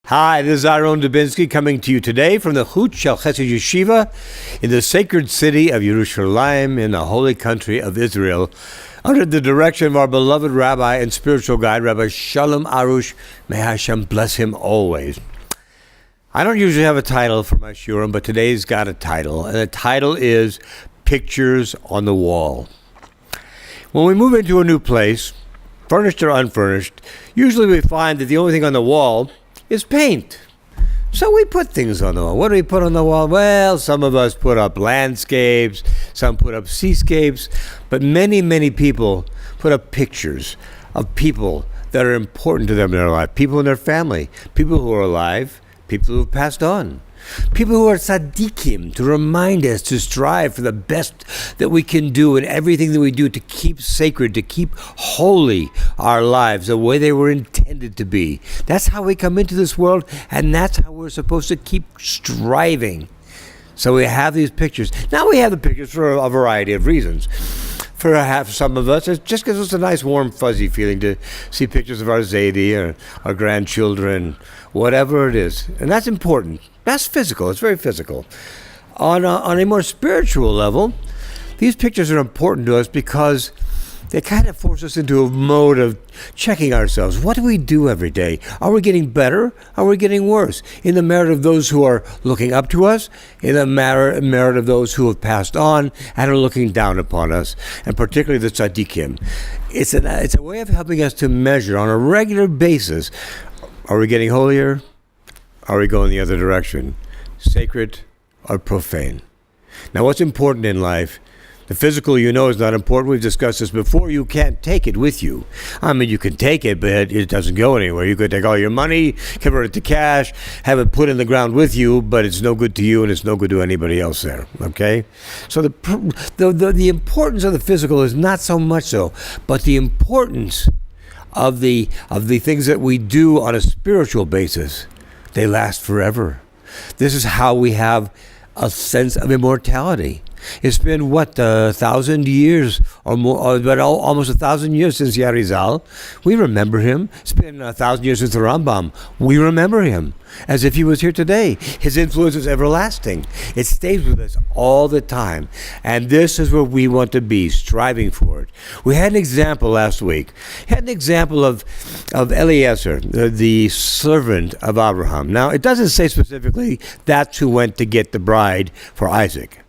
Hi, this is Aaron Dubinsky coming to you today from the Chut Shel Chesed Yeshiva in the sacred city of Yerushalayim in the holy country of Israel, under the direction of our beloved rabbi and spiritual guide, Rabbi Shalom Arush. May Hashem bless him always. I don't usually have a title for my shiurim, but today's got a title, and the title is Pictures on the Wall. When we move into a new place, furnished or unfurnished, usually we find that the only thing on the wall is paint. So we put things on the wall. What do we put on the wall? Well, some of us put up landscapes, some put up seascapes, but many people put up pictures of people that are important to them in their life, people in their family, people who are alive, people who have passed on, people who are tzaddikim, to remind us to strive for the best that we can do in everything that we do, to keep sacred, to keep holy our lives the way they were intended to be. That's how we come into this world, and that's how we're supposed to keep striving. So we have these pictures. Now we have the pictures for a variety of reasons. For some of us, it just gives us a nice, warm, fuzzy feeling to see pictures of our Zaidi or our grandchildren, whatever it is. And that's important. That's physical. It's very physical. On a more spiritual level, these pictures are important to us because they kind of force us into a mode of checking ourselves. What do we do every day? Are we getting better? Are we getting worse? In the merit of those who are looking up to us, in the merit of those who have passed on and are looking down upon us, and particularly the tzaddikim. It's a way of helping us to measure on a regular basis. Are we getting holier? Are we going the other direction? Sacred or profane? Now, what's important in life? The physical, is not important. We've discussed this before. You can't take it with you. I mean, you can take it, but it doesn't go anywhere. You could take all your money, convert it to cash, have it put in the ground with you, but it's no good to you and it's no good to anybody else there, okay? So the importance of the physical is not so much so, but the importance of the things that we do on a spiritual basis, they last forever. This is how we have a sense of immortality. It's been, 1,000 years or more, but almost 1,000 years since Yarizal. We remember him. It's been 1,000 years since the Rambam. We remember him as if he was here today. His influence is everlasting. It stays with us all the time. And this is where we want to be, striving for it. We had an example last week. We had an example of Eliezer, the servant of Abraham. Now, it doesn't say specifically that's who went to get the bride for Isaac.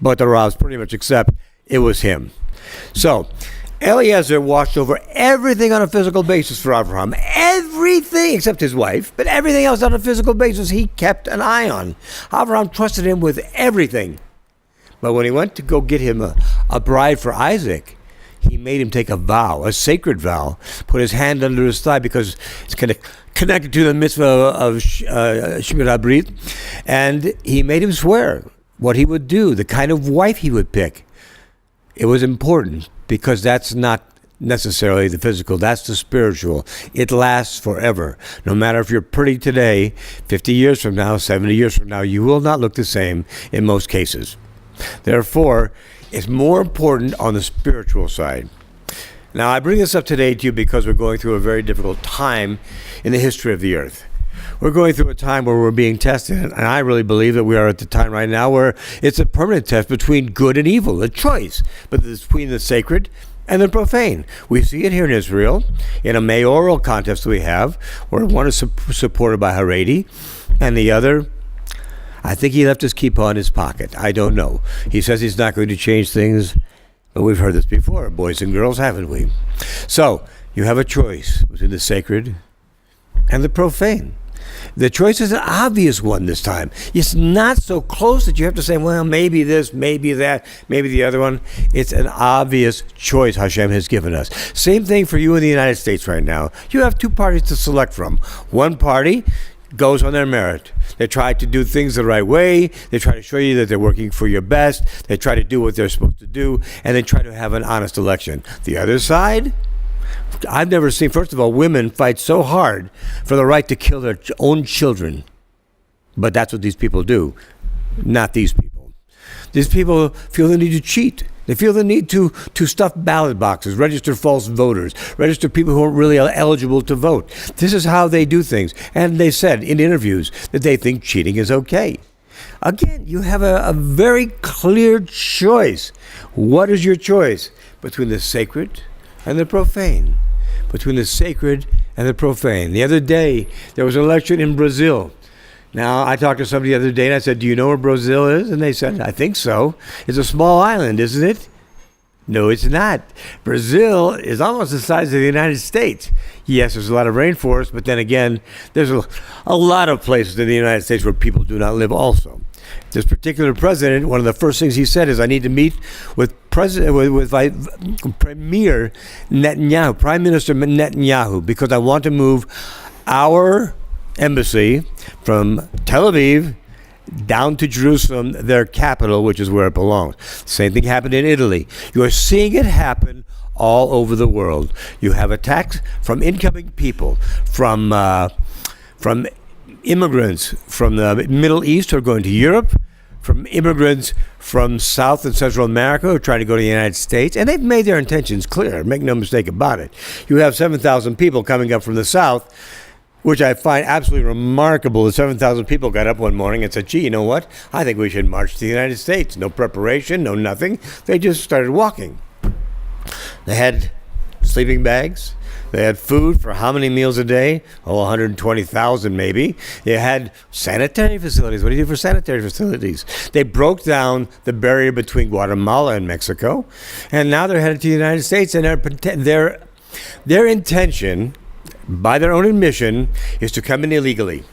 But the Ravs pretty much accept it was him. So, Eliezer watched over everything on a physical basis for Abraham. Everything except his wife, but everything else on a physical basis he kept an eye on. Abraham trusted him with everything. But when he went to go get him a bride for Isaac, he made him take a vow, a sacred vow, put his hand under his thigh because it's kind of connected to the mitzvah of Shmir HaBrit, and he made him swear what he would do, the kind of wife he would pick. It was important because that's not necessarily the physical, that's the spiritual. It lasts forever. No matter if you're pretty today, 50 years from now, 70 years from now, you will not look the same in most cases. Therefore, it's more important on the spiritual side. Now, I bring this up today to you because we're going through a very difficult time in the history of the earth. We're going through a time where we're being tested, and I really believe that we are at the time right now where it's a permanent test between good and evil, a choice, but it's between the sacred and the profane. We see it here in Israel, in a mayoral contest we have, where one is supported by Haredi, and the other, I think he left his kippah in his pocket. I don't know. He says he's not going to change things, but we've heard this before, boys and girls, haven't we? So, you have a choice between the sacred and the profane. The choice is an obvious one this time. It's not so close that you have to say, well, maybe this, maybe that, maybe the other one. It's an obvious choice Hashem has given us. Same thing for you in the United States right now. You have two parties to select from. One party goes on their merit. They try to do things the right way. They try to show you that they're working for your best. They try to do what they're supposed to do, and they try to have an honest election. The other side, I've never seen, first of all, women fight so hard for the right to kill their own children. But that's what these people do, not these people. These people feel the need to cheat. They feel the need to stuff ballot boxes, register false voters, register people who aren't really eligible to vote. This is how they do things. And they said in interviews that they think cheating is okay. Again, you have a very clear choice. What is your choice? Between the sacred and the profane. Between the sacred and the profane. The other day, there was an election in Brazil. Now, I talked to somebody the other day and I said, do you know where Brazil is? And they said, I think so. It's a small island, isn't it? No, it's not. Brazil is almost the size of the United States. Yes, there's a lot of rainforest, but then again, there's a lot of places in the United States where people do not live also. This particular president, one of the first things he said is, I need to meet with Premier Netanyahu, Prime Minister Netanyahu, because I want to move our embassy from Tel Aviv down to Jerusalem, their capital, which is where it belongs. Same thing happened in Italy. You are seeing it happen all over the world. You have attacks from incoming people, from immigrants from the Middle East who are going to Europe, from immigrants from South and Central America who are trying to go to the United States, and they've made their intentions clear. Make no mistake about it. You have 7,000 people coming up from the South, which I find absolutely remarkable. The 7,000 people got up one morning and said, gee, you know what? I think we should march to the United States. No preparation, no nothing. They just started walking. They had sleeping bags. They had food for how many meals a day? 120,000 maybe. They had sanitary facilities. What do you do for sanitary facilities? They broke down the barrier between Guatemala and Mexico, and now they're headed to the United States, and their intention, by their own admission, is to come in illegally.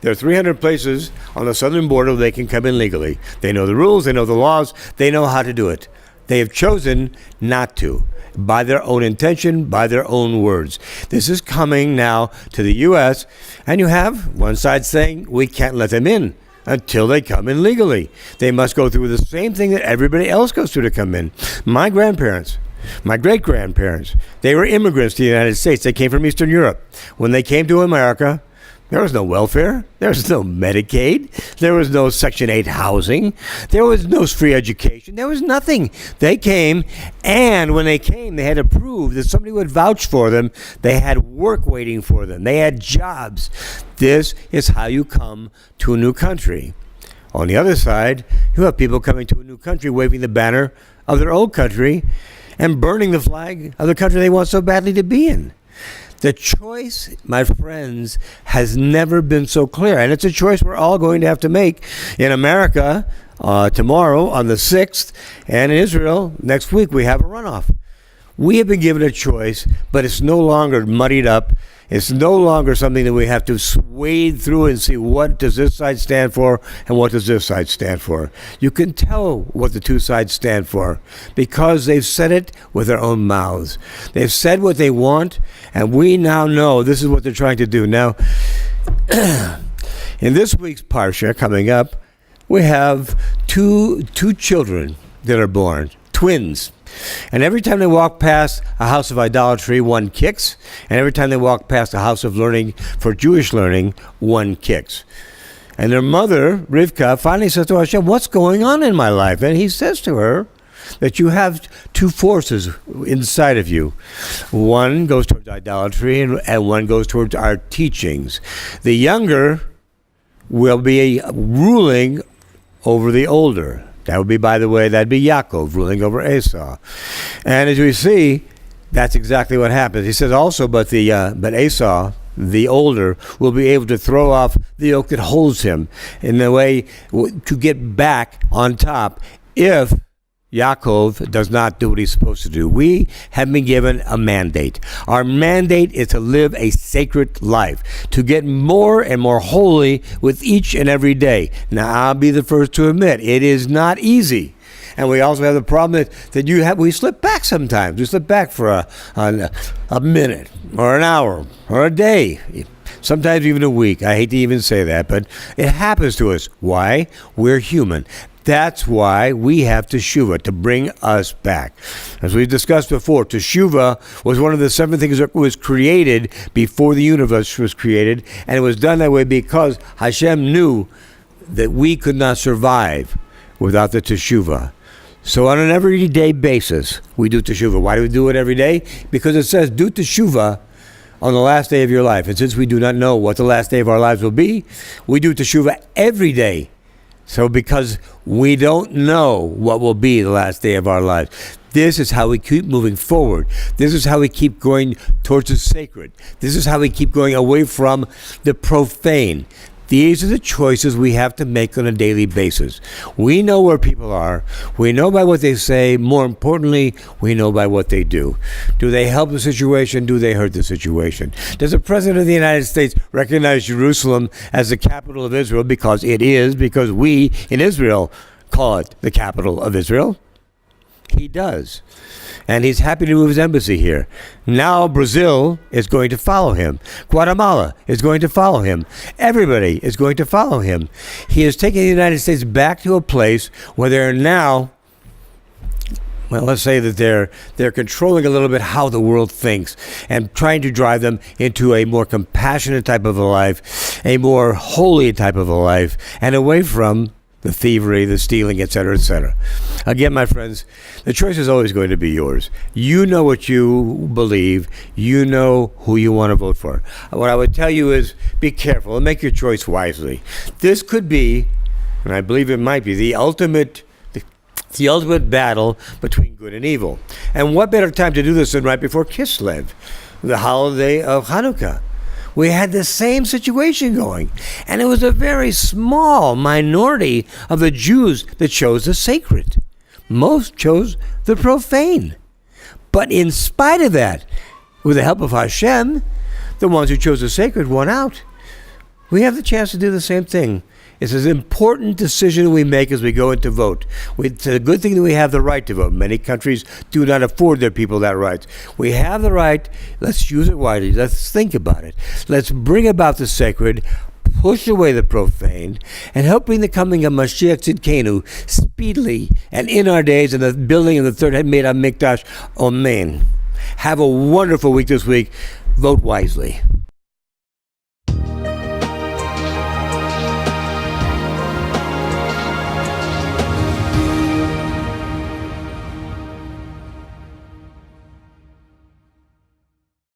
There are 300 places on the southern border where they can come in legally. They know the rules, they know the laws, they know how to do it. They have chosen not to, by their own intention, by their own words. This is coming now to the U.S., and you have one side saying, we can't let them in until they come in legally. They must go through the same thing that everybody else goes through to come in. My grandparents, my great-grandparents, they were immigrants to the United States. They came from Eastern Europe. When they came to America, there was no welfare. There was no Medicaid. There was no Section 8 housing. There was no free education. There was nothing. They came, and when they came, they had to prove that somebody would vouch for them. They had work waiting for them. They had jobs. This is how you come to a new country. On the other side, you have people coming to a new country waving the banner of their old country and burning the flag of the country they want so badly to be in. The choice, my friends, has never been so clear. And it's a choice we're all going to have to make in America tomorrow on the 6th, and in Israel next week. We have a runoff. We have been given a choice, but it's no longer muddied up. It's no longer something that we have to wade through and see what does this side stand for and what does this side stand for. You can tell what the two sides stand for because they've said it with their own mouths. They've said what they want, and we now know this is what they're trying to do. Now, in this week's Parsha coming up, we have two children that are born, twins. And every time they walk past a house of idolatry, one kicks. And every time they walk past a house of learning for Jewish learning, one kicks. And their mother, Rivka, finally says to Hashem, what's going on in my life? And he says to her that you have two forces inside of you. One goes towards idolatry and one goes towards our teachings. The younger will be ruling over the older. That would be, by the way, that'd be Yaakov ruling over Esau. And as we see, that's exactly what happens. He says also, but Esau, the older, will be able to throw off the yoke that holds him in a way to get back on top if Yaakov does not do what he's supposed to do. We have been given a mandate. Our mandate is to live a sacred life, to get more and more holy with each and every day. Now, I'll be the first to admit, it is not easy. And we also have the problem that we slip back sometimes. We slip back for a minute or an hour or a day. Sometimes even a week. I hate to even say that, but it happens to us. Why? We're human. That's why we have teshuvah, to bring us back. As we've discussed before, teshuvah was one of the 7 things that was created before the universe was created, and it was done that way because Hashem knew that we could not survive without the teshuvah. So on an everyday basis, we do teshuvah. Why do we do it every day? Because it says do teshuvah on the last day of your life. And since we do not know what the last day of our lives will be, we do teshuvah every day. So because we don't know what will be the last day of our lives, this is how we keep moving forward. This is how we keep going towards the sacred. This is how we keep going away from the profane. These are the choices we have to make on a daily basis. We know where people are. We know by what they say. More importantly, we know by what they do. Do they help the situation? Do they hurt the situation? Does the President of the United States recognize Jerusalem as the capital of Israel? Because it is, because we in Israel call it the capital of Israel. He does. And he's happy to move his embassy here. Now Brazil is going to follow him. Guatemala is going to follow him. Everybody is going to follow him. He is taking the United States back to a place where they're now, well, let's say that they're controlling a little bit how the world thinks and trying to drive them into a more compassionate type of a life, a more holy type of a life, and away from the thievery, the stealing, etc., etc. Again, my friends, the choice is always going to be yours. You know what you believe. You know who you want to vote for. What I would tell you is be careful and make your choice wisely. This could be, and I believe it might be, the ultimate battle between good and evil. And what better time to do this than right before Kislev, the holiday of Hanukkah? We had the same situation going. And it was a very small minority of the Jews that chose the sacred. Most chose the profane. But in spite of that, with the help of Hashem, the ones who chose the sacred won out. We have the chance to do the same thing. It's an important decision we make as we go into vote. It's a good thing that we have the right to vote. Many countries do not afford their people that right. We have the right. Let's use it wisely. Let's think about it. Let's bring about the sacred, push away the profane, and help bring the coming of Moshiach Tzidkenu speedily and in our days in the building of the third Made Mikdash. Amen. Have a wonderful week this week. Vote wisely.